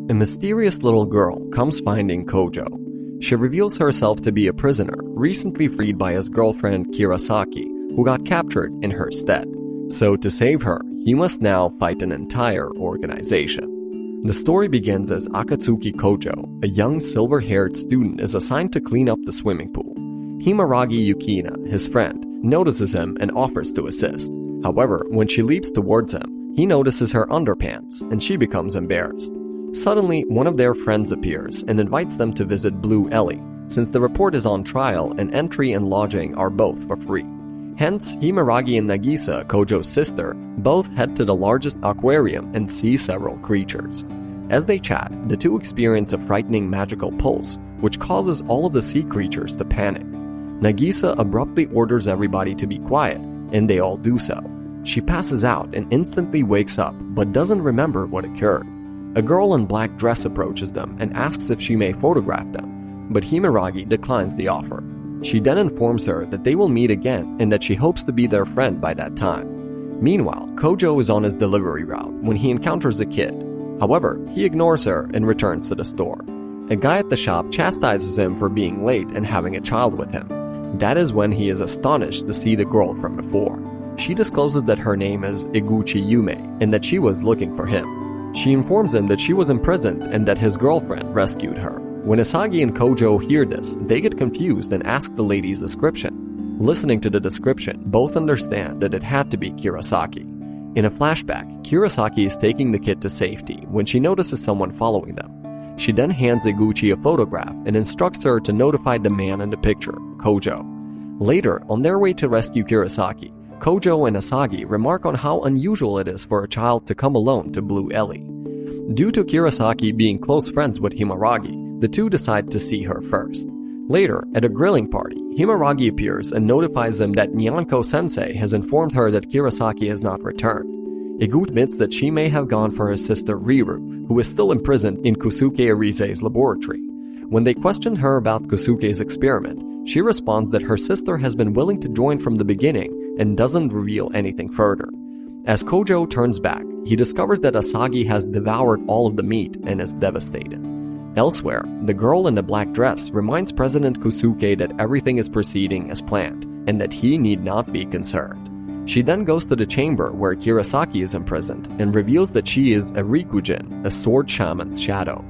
A mysterious little girl comes finding Kojou. She reveals herself to be a prisoner recently freed by his girlfriend Kirasaki, who got captured in her stead. So to save her, he must now fight an entire organization. The story begins as Akatsuki Kojou, a young silver-haired student, is assigned to clean up the swimming pool. Himeragi Yukina, his friend, notices him and offers to assist. However, when she leaps towards him, he notices her underpants and she becomes embarrassed. Suddenly, one of their friends appears and invites them to visit BlueElly, since the report is on trial and entry and lodging are both for free. Hence, Himeragi and Nagisa, Kojou's sister, both head to the largest aquarium and see several creatures. As they chat, the two experience a frightening magical pulse, which causes all of the sea creatures to panic. Nagisa abruptly orders everybody to be quiet, and they all do so. She passes out and instantly wakes up, but doesn't remember what occurred. A girl in black dress approaches them and asks if she may photograph them, but Himeragi declines the offer. She then informs her that they will meet again and that she hopes to be their friend by that time. Meanwhile, Kojou is on his delivery route when he encounters a kid. However, he ignores her and returns to the store. A guy at the shop chastises him for being late and having a child with him. That is when he is astonished to see the girl from before. She discloses that her name is Eguchi Yume and that she was looking for him. She informs him that she was imprisoned and that his girlfriend rescued her. When Asagi and Kojou hear this, they get confused and ask the lady's description. Listening to the description, both understand that it had to be Kirasaki. In a flashback, Kirasaki is taking the kid to safety when she notices someone following them. She then hands Eguchi a photograph and instructs her to notify the man in the picture, Kojou. Later, on their way to rescue Kirasaki, Kojou and Asagi remark on how unusual it is for a child to come alone to BlueElly. Due to Kirasaki being close friends with Himeragi, the two decide to see her first. Later, at a grilling party, Himeragi appears and notifies them that Nyanko-sensei has informed her that Kirasaki has not returned. Eguchi admits that she may have gone for her sister Riru, who is still imprisoned in Kusuke Arise's laboratory. When they question her about Kusuke's experiment, she responds that her sister has been willing to join from the beginning and doesn't reveal anything further. As Kojou turns back, he discovers that Asagi has devoured all of the meat and is devastated. Elsewhere, the girl in the black dress reminds President Kusuke that everything is proceeding as planned and that he need not be concerned. She then goes to the chamber where Kirasaki is imprisoned and reveals that she is a Rikujin, a sword shaman's shadow.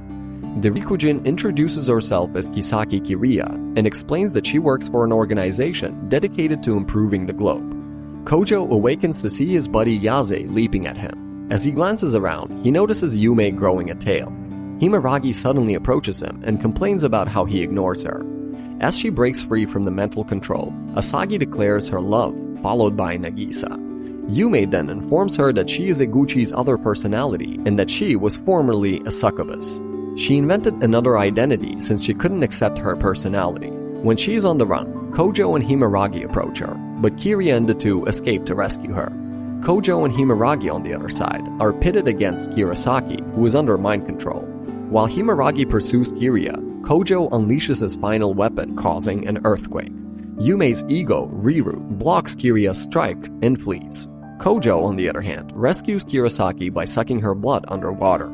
The Rikujin introduces herself as Kisaki Kiriya and explains that she works for an organization dedicated to improving the globe. Kojou awakens to see his buddy Yaze leaping at him. As he glances around, he notices Yume growing a tail. Himeragi suddenly approaches him and complains about how he ignores her. As she breaks free from the mental control, Asagi declares her love, followed by Nagisa. Yume then informs her that she is Eguchi's other personality and that she was formerly a succubus. She invented another identity since she couldn't accept her personality. When she is on the run, Kojou and Himeragi approach her, but Kiriya and the two escape to rescue her. Kojou and Himeragi, on the other side, are pitted against Kirasaki, who is under mind control. While Himeragi pursues Kiriya, Kojou unleashes his final weapon, causing an earthquake. Yume's ego, Riru, blocks Kiriya's strike and flees. Kojou, on the other hand, rescues Kirasaki by sucking her blood underwater.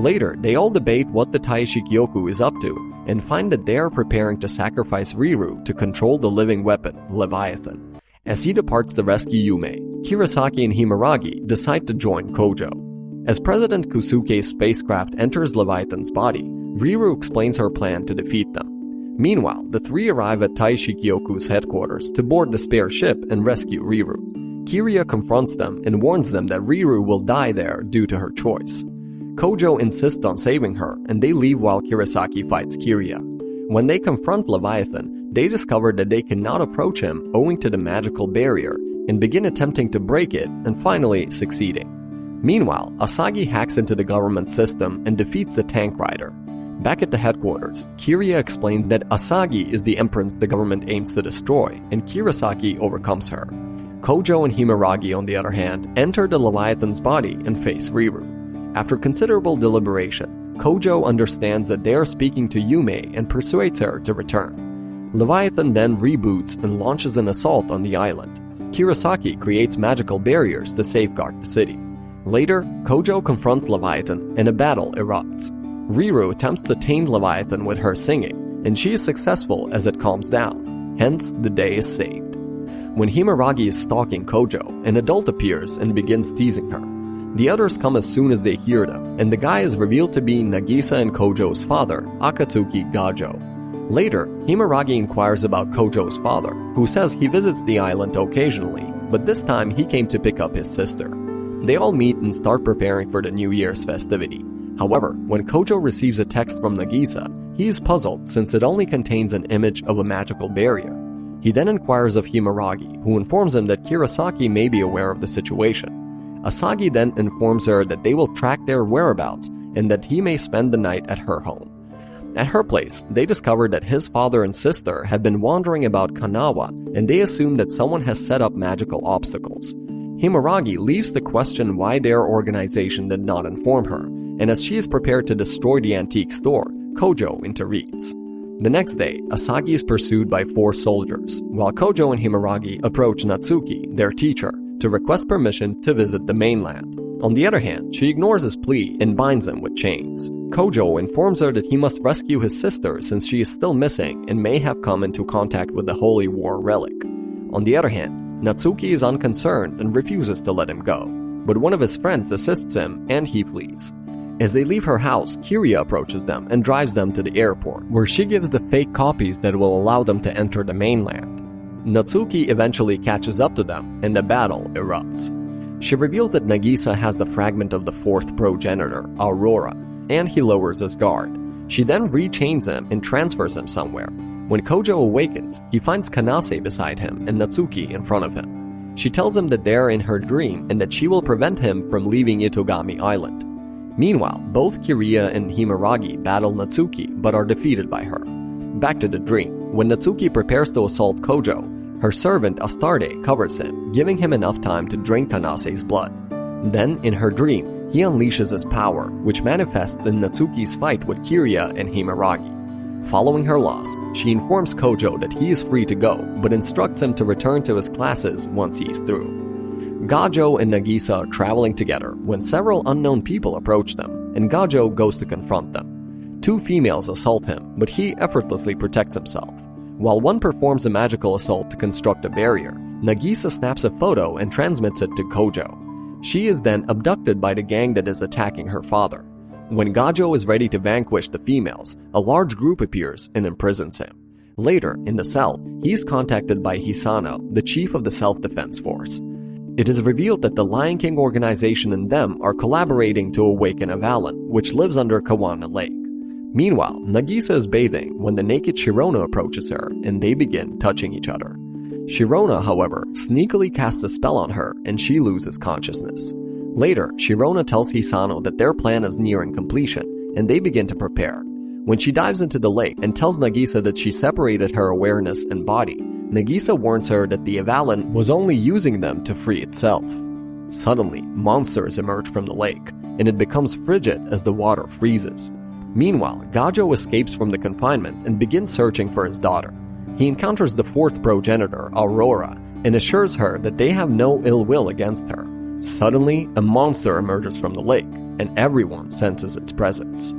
Later, they all debate what the Taishikyoku is up to, and find that they are preparing to sacrifice Riru to control the living weapon, Leviathan. As he departs to rescue Yume, Kirasaki and Himeragi decide to join Kojou. As President Kusuke's spacecraft enters Leviathan's body, Riru explains her plan to defeat them. Meanwhile, the three arrive at Taishikyoku's headquarters to board the spare ship and rescue Riru. Kiriya confronts them and warns them that Riru will die there due to her choice. Kojou insists on saving her, and they leave while Kirasaki fights Kiriya. When they confront Leviathan, they discover that they cannot approach him owing to the magical barrier, and begin attempting to break it, and finally succeeding. Meanwhile, Asagi hacks into the government system and defeats the tank rider. Back at the headquarters, Kiriya explains that Asagi is the empress the government aims to destroy, and Kirasaki overcomes her. Kojou and Himeragi, on the other hand, enter the Leviathan's body and face Riru. After considerable deliberation, Kojou understands that they are speaking to Yume and persuades her to return. Leviathan then reboots and launches an assault on the island. Kirasaki creates magical barriers to safeguard the city. Later, Kojou confronts Leviathan and a battle erupts. Riru attempts to tame Leviathan with her singing, and she is successful as it calms down, hence the day is saved. When Himeragi is stalking Kojou, an adult appears and begins teasing her. The others come as soon as they hear them, and the guy is revealed to be Nagisa and Kojou's father, Akatsuki Kojou. Later, Himeragi inquires about Kojou's father, who says he visits the island occasionally, but this time he came to pick up his sister. They all meet and start preparing for the New Year's festivity. However, when Kojou receives a text from Nagisa, he is puzzled since it only contains an image of a magical barrier. He then inquires of Himeragi, who informs him that Kirasaki may be aware of the situation. Asagi then informs her that they will track their whereabouts and that he may spend the night at her home. At her place, they discover that his father and sister have been wandering about Kanawa, and they assume that someone has set up magical obstacles. Himeragi leaves to question why their organization did not inform her, and as she is prepared to destroy the antique store, Kojou intervenes. The next day, Asagi is pursued by 4 soldiers, while Kojou and Himeragi approach Natsuki, their teacher, to request permission to visit the mainland. On the other hand, she ignores his plea and binds him with chains. Kojou informs her that he must rescue his sister since she is still missing and may have come into contact with the Holy War relic. On the other hand, Natsuki is unconcerned and refuses to let him go, but one of his friends assists him and he flees. As they leave her house, Kiria approaches them and drives them to the airport, where she gives the fake copies that will allow them to enter the mainland. Natsuki eventually catches up to them, and the battle erupts. She reveals that Nagisa has the fragment of the 4th progenitor, Aurora, and he lowers his guard. She then rechains him and transfers him somewhere. When Kojou awakens, he finds Kanase beside him and Natsuki in front of him. She tells him that they're in her dream and that she will prevent him from leaving Itogami Island. Meanwhile, both Kiria and Himeragi battle Natsuki but are defeated by her. Back to the dream. When Natsuki prepares to assault Kojou, her servant Astarte covers him, giving him enough time to drink Kanase's blood. Then, in her dream, he unleashes his power, which manifests in Natsuki's fight with Kiria and Himeragi. Following her loss, she informs Kojou that he is free to go, but instructs him to return to his classes once he is through. Kojou and Nagisa are traveling together when several unknown people approach them, and Kojou goes to confront them. 2 females assault him, but he effortlessly protects himself. While one performs a magical assault to construct a barrier, Nagisa snaps a photo and transmits it to Kojou. She is then abducted by the gang that is attacking her father. When Kojou is ready to vanquish the females, a large group appears and imprisons him. Later, in the cell, he is contacted by Hisano, the chief of the self-defense force. It is revealed that the Lion King organization and them are collaborating to awaken Avalon, which lives under Kawana Lake. Meanwhile, Nagisa is bathing when the naked Shirona approaches her and they begin touching each other. Shirona, however, sneakily casts a spell on her and she loses consciousness. Later, Shirona tells Hisano that their plan is nearing completion and they begin to prepare. When she dives into the lake and tells Nagisa that she separated her awareness and body, Nagisa warns her that the Avalon was only using them to free itself. Suddenly, monsters emerge from the lake, and it becomes frigid as the water freezes. Meanwhile, Kojou escapes from the confinement and begins searching for his daughter. He encounters the 4th progenitor, Aurora, and assures her that they have no ill will against her. Suddenly, a monster emerges from the lake, and everyone senses its presence.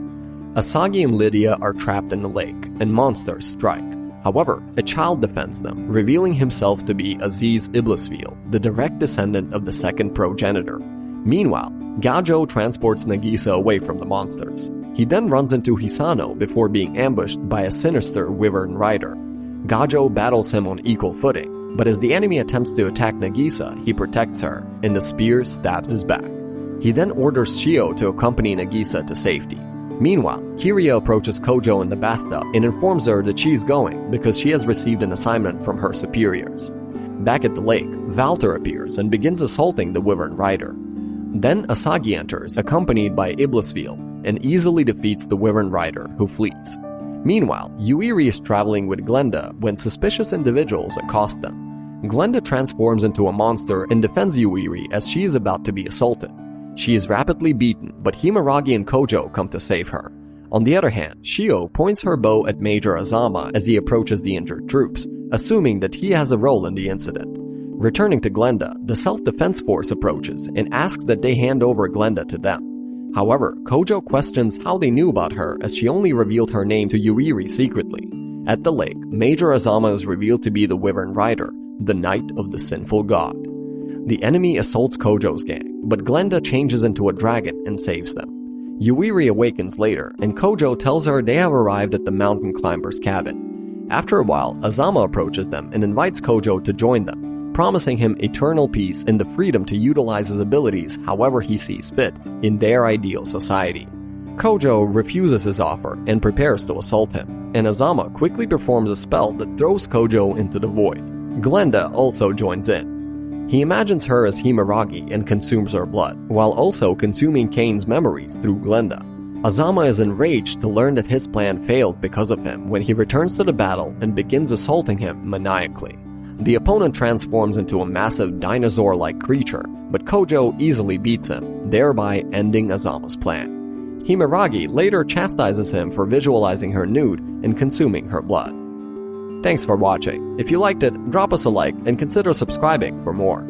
Asagi and Lydia are trapped in the lake, and monsters strike. However, a child defends them, revealing himself to be Aziz Iblisfield, the direct descendant of the 2nd progenitor. Meanwhile, Kojou transports Nagisa away from the monsters. He then runs into Hisano before being ambushed by a sinister Wyvern rider. Kojou battles him on equal footing, but as the enemy attempts to attack Nagisa, he protects her, and the spear stabs his back. He then orders Shio to accompany Nagisa to safety. Meanwhile, Kiria approaches Kojou in the bathtub and informs her that she's going because she has received an assignment from her superiors. Back at the lake, Valter appears and begins assaulting the Wyvern rider. Then Asagi enters, accompanied by Iblisfield, and easily defeats the Wyvern rider, who flees. Meanwhile, Yuiri is traveling with Glenda when suspicious individuals accost them. Glenda transforms into a monster and defends Yuiri as she is about to be assaulted. She is rapidly beaten, but Himeragi and Kojou come to save her. On the other hand, Shio points her bow at Major Azama as he approaches the injured troops, assuming that he has a role in the incident. Returning to Glenda, the self-defense force approaches and asks that they hand over Glenda to them. However, Kojou questions how they knew about her as she only revealed her name to Yuiri secretly. At the lake, Major Azama is revealed to be the Wyvern Rider, the Knight of the Sinful God. The enemy assaults Kojou's gang, but Glenda changes into a dragon and saves them. Yuiri awakens later, and Kojou tells her they have arrived at the mountain climber's cabin. After a while, Azama approaches them and invites Kojou to join them, promising him eternal peace and the freedom to utilize his abilities however he sees fit in their ideal society. Kojou refuses his offer and prepares to assault him, and Azama quickly performs a spell that throws Kojou into the void. Glenda also joins in. He imagines her as Himeragi and consumes her blood, while also consuming Kane's memories through Glenda. Azama is enraged to learn that his plan failed because of him when he returns to the battle and begins assaulting him maniacally. The opponent transforms into a massive dinosaur-like creature, but Kojou easily beats him, thereby ending Azama's plan. Himeragi later chastises him for visualizing her nude and consuming her blood. Thanks for watching. If you liked it, drop us a like and consider subscribing for more.